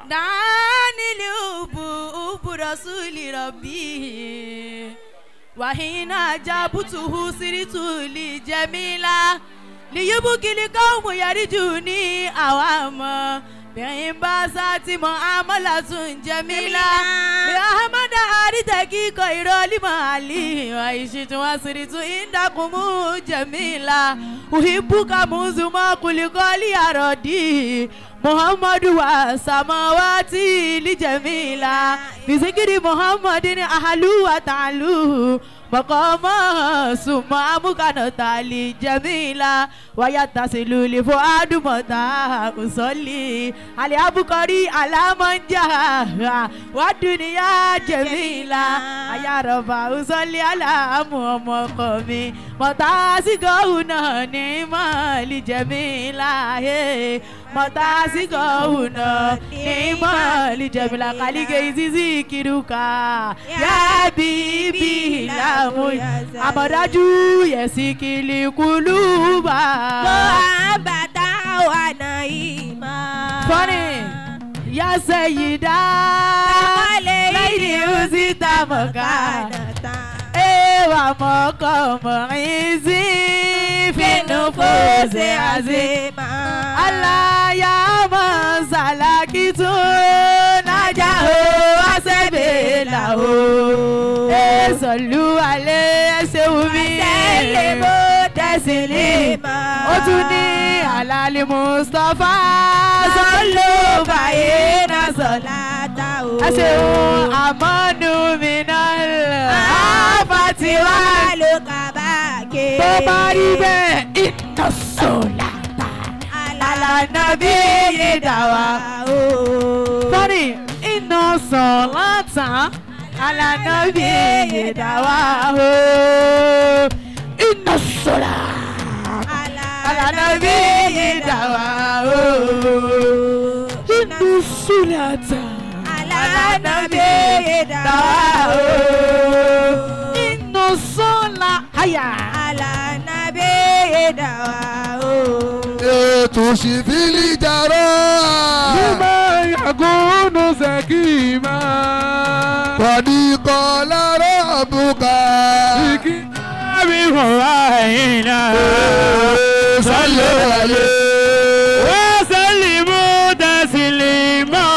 دعني لأبو رسول ربي وحين أجابته سرت لجميلة ليبكي القوم يرجوني أواما بعباسات معاملة جميلة بأحمد أريتكي خير لمالي وعيشت وسرت عندكم جميلة أحبك منذ ما خلق لي أرضي محمد وسماواتي لجميلة بذكر محمد أهل وتعالو مقام ثم مكان تالي جميلة ويتصل لفؤاد متى أصلي على أبكاري على من جاء والدنيا جميلة يا رب أصلي على مقامي متى سكونا نعمة لجميلة متى سكونا نعمة لجميلة قالي كيزي ذكرك يا بيبي لا أمراجو يسكيل قلوبا محبة ونعيما فاني يا سيدة ليدي وزيت مكانة ومقام عزي في النفوس عزيمة الله يا من سلكت نجاه وسبيله صلوا عليه سلموا تسليما أتوني على المصطفى صلوا فإن صلاته أسوا أمانوا من الآفات والكبائر بباربه إن الصلاة على النبي دعواه فري إن الصلاة على النبي دعواه إن الصلاة على النبي دعواه إن الصلاة على النبي دعواه إن الصلاة هيا على النبي دعواه تشفي الجراح لما يكون سكيما قد قال ربك بكتاب وعينا صلوا عليه وسلموا تسليما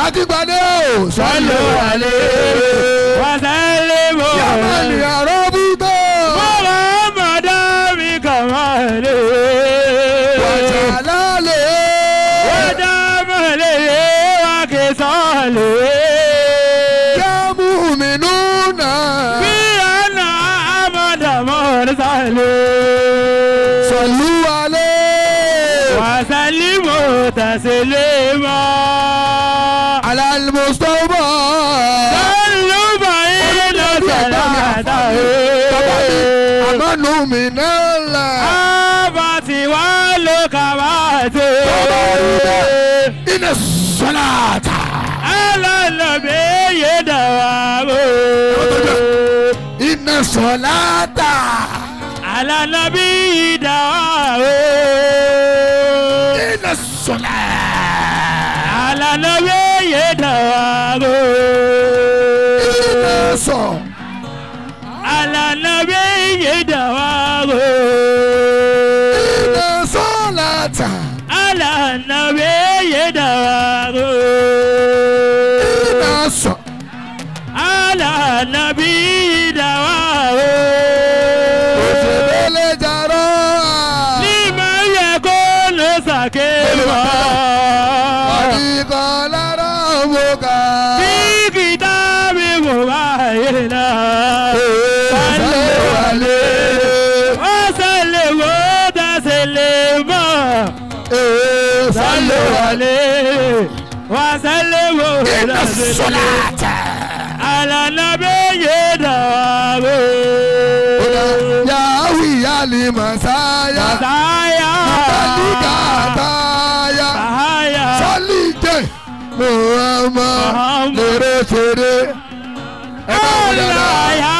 أتبعوا صلوا عليه وسلموا يا من يا ربك محمد بكماله وجلاله ودمله وكساله يا مؤمنون بأن أحمد مرسل صلوا عليه وسلموا تسليما على المصطفى صلوا بين صلاته أمنوا من الله آفات والكبات إن الصلاة على النبي دوام إن الصلاة على النبي دوام إن الصلاة على النبي دوام إن الصلاة على النبي دوام إن الصلاة على النبي دوام إن الصلاة على النبي دوام وسبيل جرى لمن يكون سكيما قد قال ربك في كتاب مبين صلوا عليه وسلموا تسليما صلوا عليه وسلموا إن الصلاة على النبي دوام يا ويا لمسايا مسايا Taya Salite Muhammad Nere Sere Allah ya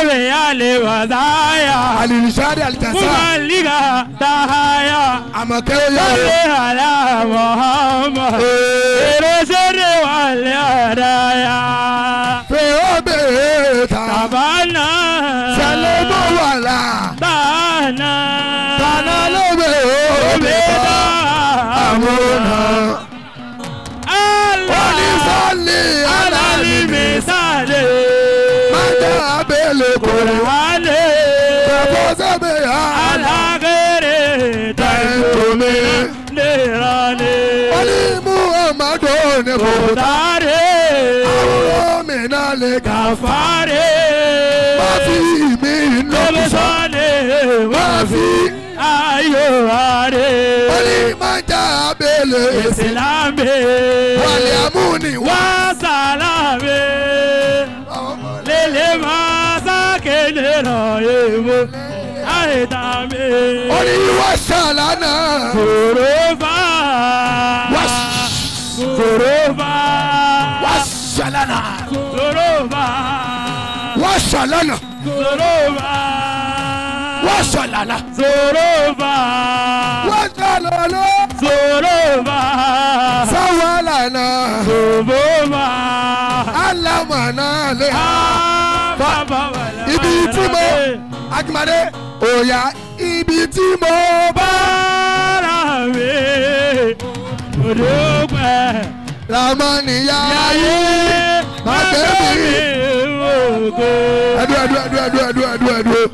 Obe ale wazaya. Alirishadi alijasa. Mumaliga tahaya. Amake oya. Sale ala Muhammad. Erosere wale adaya. Feobe ta. Tabana. Salemo wala. Tana. Tana lobe obe ta. Amona. Oni sali alali misale. Mata abele Kurane. Tabozabe ya. Alagere. Taitome. Nerane. Oni Muhammadu ne Bodare. Awo menale Kafare. Mafi mi nobusa. Mafi. Ayo are. Oni mata abele. Islame. Wale amuni Wa salame. Lele masa kenero yemo. Aitame. Oni wasalana. Kuroba. Kuroba. Wasalana. Kuroba. Wasalana. Kuroba. Wasalana. Kuroba. Wasalana. Kuroba. Sawalana. Kuroba. Alamana le. Baba Ibi tí mo Akimade oya ibi tí mo bá bára mi òdòpẹ́ Ramaniya yáyé má gbé mi ògo. Ẹdú.